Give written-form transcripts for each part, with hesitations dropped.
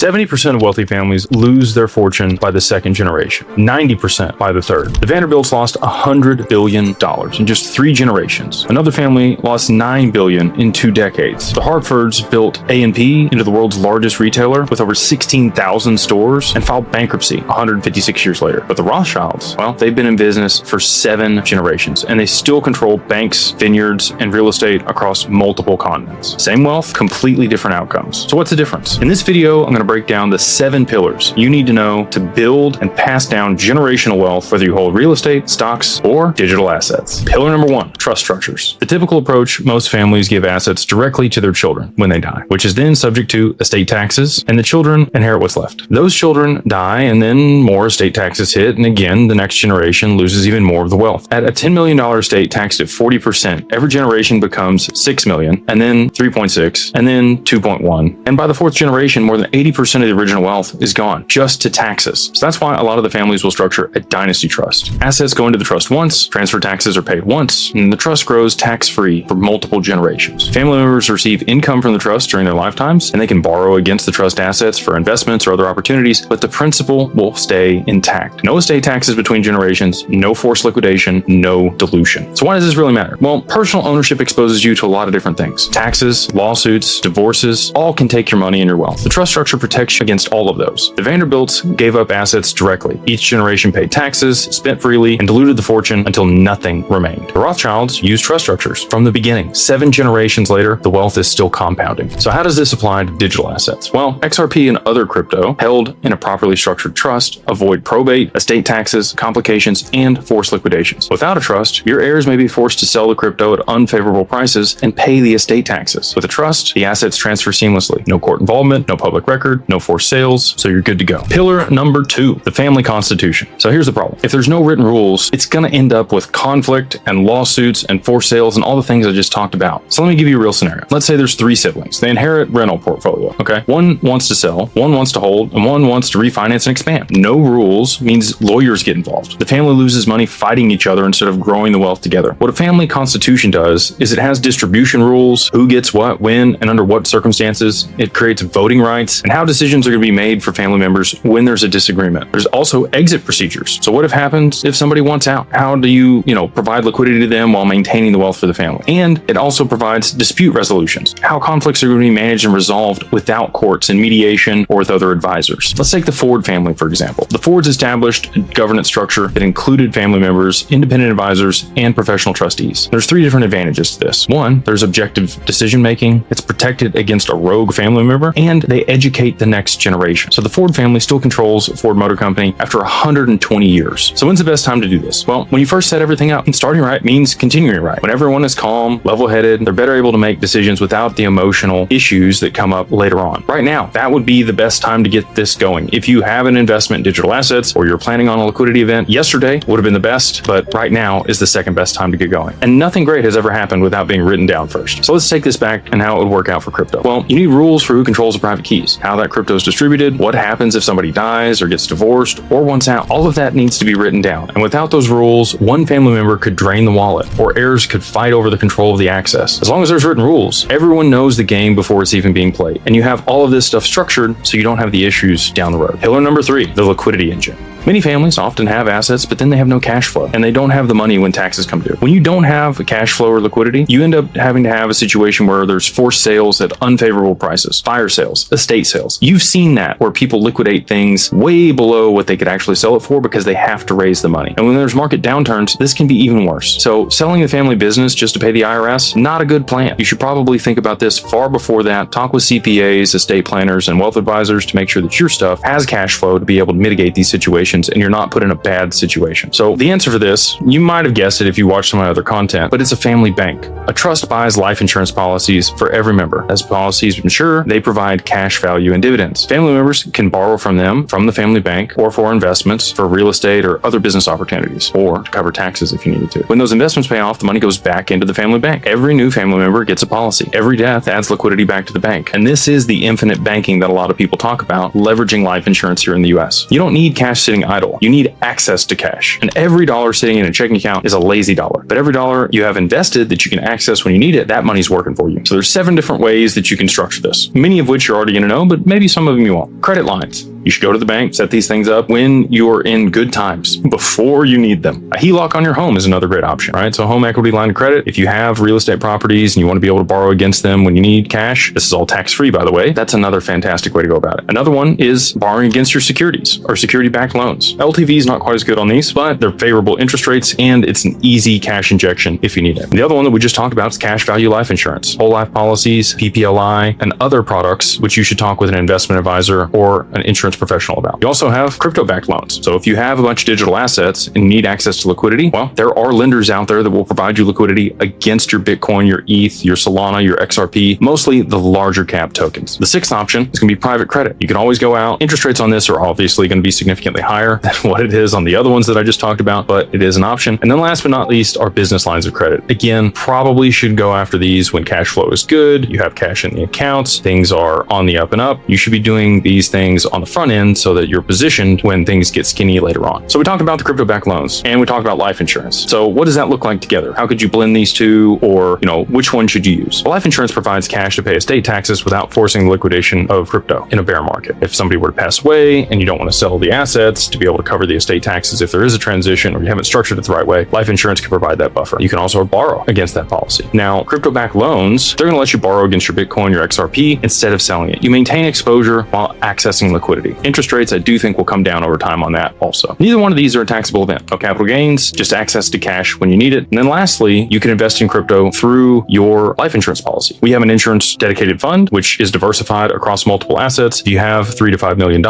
70% of wealthy families lose their fortune by the second generation, 90% by the third. The Vanderbilts lost $100 billion in just 3 generations. Another family lost $9 billion in 2 decades. The Hartfords built A&P into the world's largest retailer with over 16,000 stores and filed bankruptcy 156 years later. But the Rothschilds, well, they've been in business for 7 generations, and they still control banks, vineyards, and real estate across multiple continents. Same wealth, completely different outcomes. So what's the difference? In this video, I'm going to break down the 7 pillars you need to know to build and pass down generational wealth, whether you hold real estate, stocks, or digital assets. Pillar number 1, trust structures. The typical approach, most families give assets directly to their children when they die, which is then subject to estate taxes, and the children inherit what's left. Those children die, and then more estate taxes hit, and again, the next generation loses even more of the wealth. At a $10 million estate taxed at 40%, every generation becomes $6 million, and then 3.6, and then 2.1. And by the 4th generation, more than 80% of the original wealth is gone just to taxes. So that's why a lot of the families will structure a dynasty trust. Assets go into the trust once, transfer taxes are paid once, and the trust grows tax-free for multiple generations. Family members receive income from the trust during their lifetimes, and they can borrow against the trust assets for investments or other opportunities, but the principal will stay intact. No estate taxes between generations, no forced liquidation, no dilution. So why does this really matter? Well, personal ownership exposes you to a lot of different things. Taxes, lawsuits, divorces, all can take your money and your wealth. The trust structure protects you against all of those. The Vanderbilts gave up assets directly. Each generation paid taxes, spent freely, and diluted the fortune until nothing remained. The Rothschilds used trust structures from the beginning. 7 generations later, the wealth is still compounding. So how does this apply to digital assets? Well, XRP and other crypto held in a properly structured trust avoid probate, estate taxes, complications, and forced liquidations. Without a trust, your heirs may be forced to sell the crypto at unfavorable prices and pay the estate taxes. With a trust, the assets transfer seamlessly. No court involvement, no public record, no forced sales, so you're good to go. Pillar number 2, the family constitution. So here's the problem. If there's no written rules, it's going to end up with conflict and lawsuits and forced sales and all the things I just talked about. So let me give you a real scenario. Let's say there's 3 siblings. They inherit rental portfolio, okay? One wants to sell, one wants to hold, and one wants to refinance and expand. No rules means lawyers get involved. The family loses money fighting each other instead of growing the wealth together. What a family constitution does is it has distribution rules, who gets what, when, and under what circumstances. It creates voting rights and how decisions are going to be made for family members when there's a disagreement. There's also exit procedures. So what happens if somebody wants out? How do you provide liquidity to them while maintaining the wealth for the family? And it also provides dispute resolutions, how conflicts are going to be managed and resolved without courts and mediation or with other advisors. Let's take the Ford family, for example. The Fords established a governance structure that included family members, independent advisors, and professional trustees. There's 3 different advantages to this. 1, there's objective decision making. It's protected against a rogue family member, and they educate the next generation. So the Ford family still controls Ford Motor Company after 120 years. So when's the best time to do this? Well, when you first set everything up. Starting right means continuing right. When everyone is calm, level-headed, they're better able to make decisions without the emotional issues that come up later on. Right now, that would be the best time to get this going. If you have an investment in digital assets or you're planning on a liquidity event, yesterday would have been the best, but right now is the second best time to get going. And nothing great has ever happened without being written down first. So let's take this back and how it would work out for crypto. Well, you need rules for who controls the private keys, how that crypto is distributed, what happens if somebody dies or gets divorced or wants out. All of that needs to be written down. And without those rules, one family member could drain the wallet or heirs could fight over the control of the access. As long as there's written rules, everyone knows the game before it's even being played. And you have all of this stuff structured so you don't have the issues down the road. Pillar number 3, the liquidity engine. Many families often have assets, but then they have no cash flow, and they don't have the money when taxes come due. When you don't have cash flow or liquidity, you end up having to have a situation where there's forced sales at unfavorable prices, fire sales, estate sales. You've seen that where people liquidate things way below what they could actually sell it for because they have to raise the money. And when there's market downturns, this can be even worse. So selling the family business just to pay the IRS, not a good plan. You should probably think about this far before that. Talk with CPAs, estate planners, and wealth advisors to make sure that your stuff has cash flow to be able to mitigate these situations and you're not put in a bad situation. So the answer for this, you might have guessed it if you watched some of my other content, but it's a family bank. A trust buys life insurance policies for every member. As policies mature, they provide cash value and dividends. Family members can borrow from them, from the family bank, or for investments, for real estate or other business opportunities, or to cover taxes if you needed to. When those investments pay off, the money goes back into the family bank. Every new family member gets a policy. Every death adds liquidity back to the bank. And this is the infinite banking that a lot of people talk about, leveraging life insurance here in the US. You don't need cash sitting sitting idle. You need access to cash. And every dollar sitting in a checking account is a lazy dollar. But every dollar you have invested that you can access when you need it, that money's working for you. So there's 7 different ways that you can structure this, many of which you're already going to know, but maybe some of them you won't. Credit lines. You should go to the bank, set these things up when you're in good times, before you need them. A HELOC on your home is another great option, right? So home equity line of credit, if you have real estate properties and you want to be able to borrow against them when you need cash, this is all tax-free, by the way. That's another fantastic way to go about it. Another one is borrowing against your securities or security-backed loans. LTV is not quite as good on these, but they're favorable interest rates and it's an easy cash injection if you need it. The other one that we just talked about is cash value life insurance, whole life policies, PPLI, and other products, which you should talk with an investment advisor or an insurance professional about. You also have crypto-backed loans. So if you have a bunch of digital assets and need access to liquidity, well, there are lenders out there that will provide you liquidity against your Bitcoin, your ETH, your Solana, your XRP, mostly the larger cap tokens. The 6th option is going to be private credit. You can always go out. Interest rates on this are obviously going to be significantly higher than what it is on the other ones that I just talked about, but it is an option. And then last but not least are business lines of credit. Again, probably should go after these when cash flow is good, you have cash in the accounts, things are on the up and up. You should be doing these things on the front end so that you're positioned when things get skinny later on. So we talked about the crypto-backed loans and we talked about life insurance. So what does that look like together? How could you blend these two, or, which one should you use? Well, life insurance provides cash to pay estate taxes without forcing the liquidation of crypto in a bear market. If somebody were to pass away and you don't want to sell the assets to be able to cover the estate taxes if there is a transition or you haven't structured it the right way, life insurance can provide that buffer. You can also borrow against that policy. Now, crypto-backed loans, they're going to let you borrow against your Bitcoin, your XRP, instead of selling it. You maintain exposure while accessing liquidity. Interest rates, I do think, will come down over time on that also. Neither one of these are a taxable event. No capital gains, just access to cash when you need it. And then lastly, you can invest in crypto through your life insurance policy. We have an insurance dedicated fund, which is diversified across multiple assets. If you have $3 to $5 million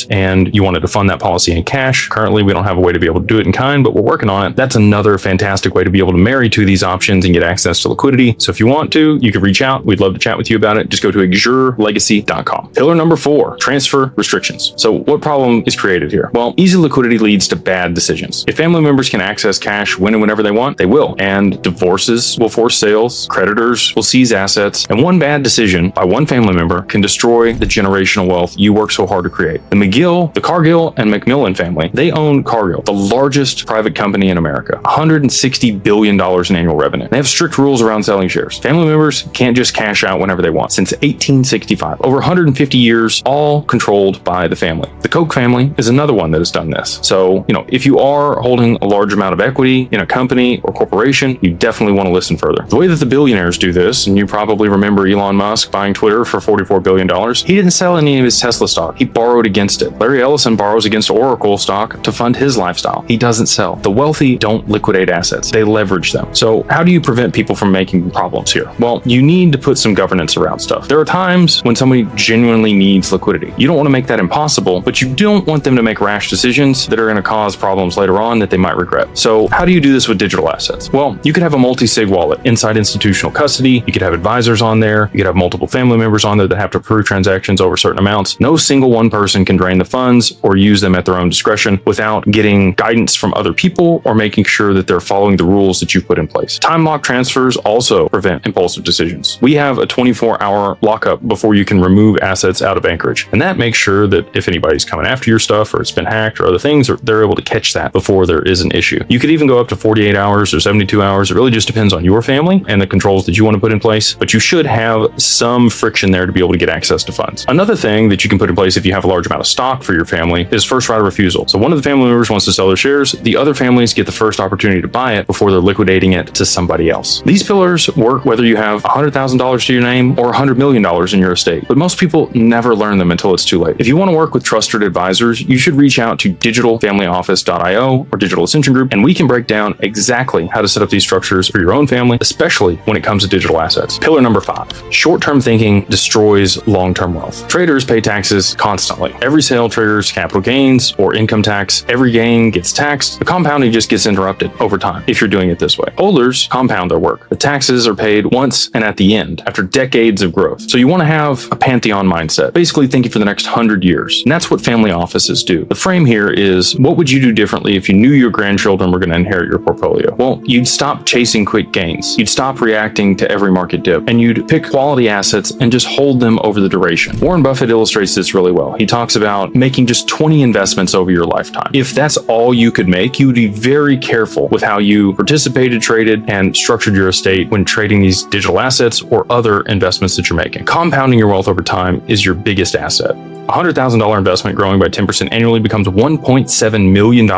and you wanted to fund that policy in cash, currently we don't have a way to be able to do it in kind, but we're working on it. That's another fantastic way to be able to marry to these options and get access to liquidity. So if you want to, you can reach out. We'd love to chat with you about it. Just go to exurelegacy.com. Pillar number 4, transfer restrictions. So what problem is created here? Well, easy liquidity leads to bad decisions. If family members can access cash when and whenever they want, they will. And divorces will force sales, creditors will seize assets, and one bad decision by one family member can destroy the generational wealth you work so hard to create. The Cargill and McMillan family, they own Cargill, the largest private company in America, $160 billion in annual revenue. They have strict rules around selling shares. Family members can't just cash out whenever they want. Since 1865, over 150 years, all controlled by the family. The Koch family is another one that has done this. So, if you are holding a large amount of equity in a company or corporation, you definitely want to listen further. The way that the billionaires do this, and you probably remember Elon Musk buying Twitter for $44 billion, he didn't sell any of his Tesla stock. He borrowed against it. Larry Ellison borrows against Oracle stock to fund his lifestyle. He doesn't sell. The wealthy don't liquidate assets. They leverage them. So how do you prevent people from making problems here? Well, you need to put some governance around stuff. There are times when somebody genuinely needs liquidity. You don't want to make that impossible, but you don't want them to make rash decisions that are going to cause problems later on that they might regret. So how do you do this with digital assets? Well, you could have a multi-sig wallet inside institutional custody. You could have advisors on there. You could have multiple family members on there that have to approve transactions over certain amounts. No single one person can drain the funds or use them at their own discretion without getting guidance from other people or making sure that they're following the rules that you've put in place. Time lock transfers also prevent impulsive decisions. We have a 24-hour lockup before you can remove assets out of Anchorage. And that makes sure that if anybody's coming after your stuff or it's been hacked or other things, they're able to catch that before there is an issue. You could even go up to 48 hours or 72 hours. It really just depends on your family and the controls that you want to put in place, but you should have some friction there to be able to get access to funds. Another thing that you can put in place if you have a large amount of stock for your family is first right of refusal. So one of the family members wants to sell their shares, the other families get the first opportunity to buy it before they're liquidating it to somebody else. These pillars work whether you have $100,000 to your name or $100 million in your estate, but most people never learn them until it's too late. If you want to work with trusted advisors, you should reach out to digitalfamilyoffice.io or Digital Ascension Group, and we can break down exactly how to set up these structures for your own family, especially when it comes to digital assets. Pillar number 5, short-term thinking destroys long-term wealth. Traders pay taxes constantly. Every sale triggers capital gains or income tax. Every gain gets taxed. The compounding just gets interrupted over time if you're doing it this way. Holders compound their work. The taxes are paid once and at the end after decades of growth. So you want to have a Pantheon mindset, basically thinking for the next 100 years. years. And that's what family offices do. The frame here is, what would you do differently if you knew your grandchildren were going to inherit your portfolio? Well, you'd stop chasing quick gains. You'd stop reacting to every market dip, and you'd pick quality assets and just hold them over the duration. Warren Buffett illustrates this really well. He talks about making just 20 investments over your lifetime. If that's all you could make, you would be very careful with how you participated, traded, and structured your estate when trading these digital assets or other investments that you're making. Compounding your wealth over time is your biggest asset. A $100,000 investment growing by 10% annually becomes $1.7 million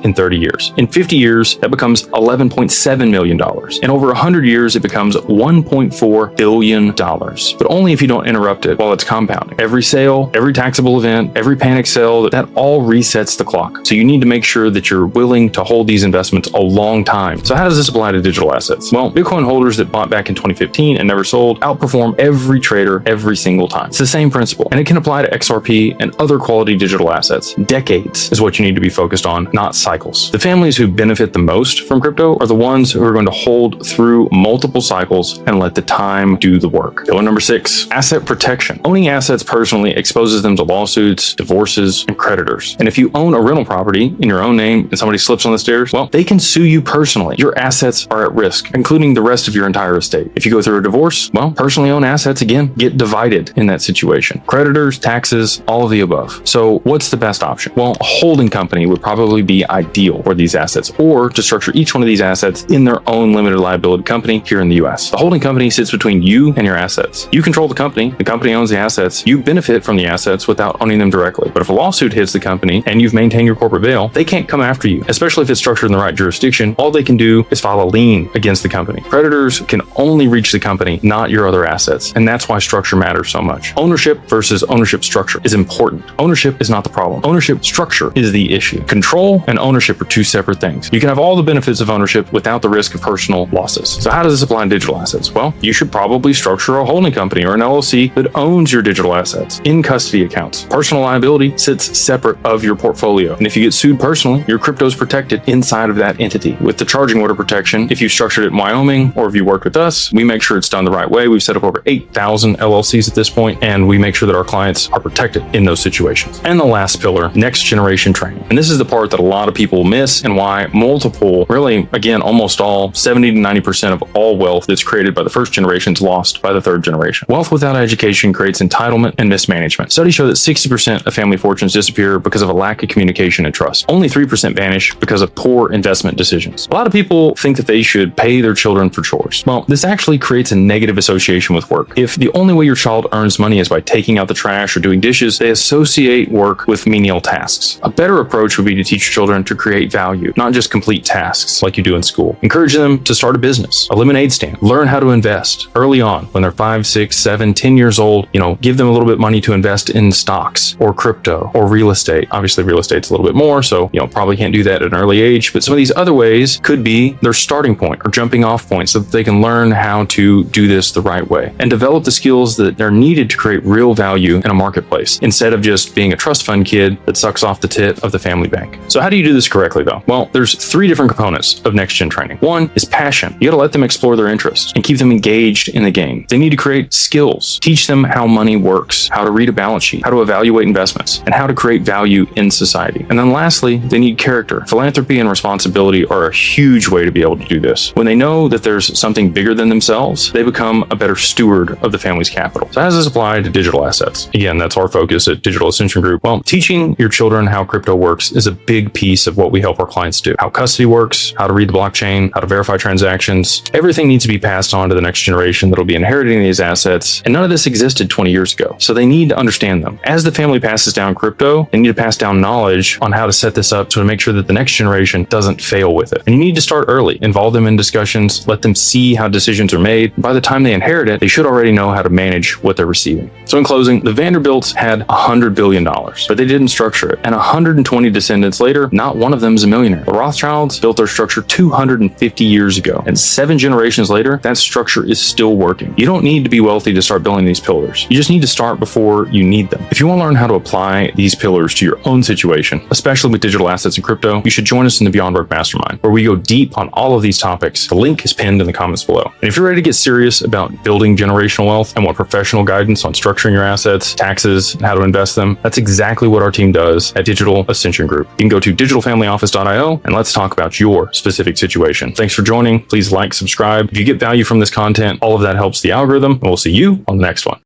in 30 years. In 50 years, that becomes $11.7 million. In over 100 years, it becomes $1.4 billion. But only if you don't interrupt it while it's compounding. Every sale, every taxable event, every panic sell, that all resets the clock. So you need to make sure that you're willing to hold these investments a long time. So how does this apply to digital assets? Well, Bitcoin holders that bought back in 2015 and never sold outperform every trader every single time. It's the same principle, and it can apply to XRP and other quality digital assets. Decades is what you need to be focused on, not cycles. The families who benefit the most from crypto are the ones who are going to hold through multiple cycles and let the time do the work. Pillar number 6, asset protection. Owning assets personally exposes them to lawsuits, divorces, and creditors. And if you own a rental property in your own name and somebody slips on the stairs, well, they can sue you personally. Your assets are at risk, including the rest of your entire estate. If you go through a divorce, well, personally owned assets, again, get divided in that situation. Creditors, taxes, all of the above. So what's the best option? Well, a holding company would probably be ideal for these assets, or to structure each one of these assets in their own limited liability company here in the US. The holding company sits between you and your assets. You control the company owns the assets, you benefit from the assets without owning them directly. But if a lawsuit hits the company and you've maintained your corporate veil, they can't come after you, especially if it's structured in the right jurisdiction. All they can do is file a lien against the company. Creditors can only reach the company, not your other assets. And that's why structure matters so much. Ownership versus ownership structure is important. Ownership is not the problem. Ownership structure is the issue. Control and ownership are two separate things. You can have all the benefits of ownership without the risk of personal losses. So how does this apply to digital assets? Well, you should probably structure a holding company or an LLC that owns your digital assets in custody accounts. Personal liability sits separate of your portfolio. And if you get sued personally, your crypto is protected inside of that entity. With the charging order protection, if you structured it in Wyoming or if you worked with us, we make sure it's done the right way. We've set up over 8,000 LLCs at this point, and we make sure that our clients are protected in those situations. And the last pillar, next generation training. And this is the part that a lot of people miss, and why multiple, really, again, almost all, 70 to 90% of all wealth that's created by the first generation is lost by the third generation. Wealth without education creates entitlement and mismanagement. Studies show that 60% of family fortunes disappear because of a lack of communication and trust. Only 3% vanish because of poor investment decisions. A lot of people think that they should pay their children for chores. Well, this actually creates a negative association with work. If the only way your child earns money is by taking out the trash or doing dishes, they associate work with menial tasks. A better approach would be to teach children to create value, not just complete tasks like you do in school. Encourage them to start a business, a lemonade stand, learn how to invest early on when they're 5, 6, 7, 10 years old. Give them a little bit of money to invest in stocks or crypto or real estate. Obviously, real estate's a little bit more, so probably can't do that at an early age. But some of these other ways could be their starting point or jumping off point so that they can learn how to do this the right way and develop the skills that are needed to create real value in a marketplace instead of just being a trust fund kid that sucks off the tit of the family bank. So how do you do this correctly though? Well, there's 3 different components of next gen training. One is passion. You got to let them explore their interests and keep them engaged in the game. They need to create skills. Teach them how money works, how to read a balance sheet, how to evaluate investments, and how to create value in society. And then lastly, they need character. Philanthropy and responsibility are a huge way to be able to do this. When they know that there's something bigger than themselves, they become a better steward of the family's capital. So how does this apply to digital assets? Again, that's our focus at Digital Ascension Group. Well, teaching your children how crypto works is a big piece of what we help our clients do. How custody works, how to read the blockchain, how to verify transactions. Everything needs to be passed on to the next generation that'll be inheriting these assets. And none of this existed 20 years ago. So they need to understand them. As the family passes down crypto, they need to pass down knowledge on how to set this up to make sure that the next generation doesn't fail with it. And you need to start early. Involve them in discussions. Let them see how decisions are made. By the time they inherit it, they should already know how to manage what they're receiving. So in closing, the Vanderbilts had $100 billion, but they didn't structure it. And 120 descendants later, not one of them is a millionaire. The Rothschilds built their structure 250 years ago. And 7 generations later, that structure is still working. You don't need to be wealthy to start building these pillars. You just need to start before you need them. If you want to learn how to apply these pillars to your own situation, especially with digital assets and crypto, you should join us in the Beyond Work Mastermind, where we go deep on all of these topics. The link is pinned in the comments below. And if you're ready to get serious about building generational wealth and want professional guidance on structuring your assets, taxes, finances, how to invest them. That's exactly what our team does at Digital Ascension Group. You can go to digitalfamilyoffice.io and let's talk about your specific situation. Thanks for joining. Please like, subscribe. If you get value from this content, all of that helps the algorithm, and we'll see you on the next one.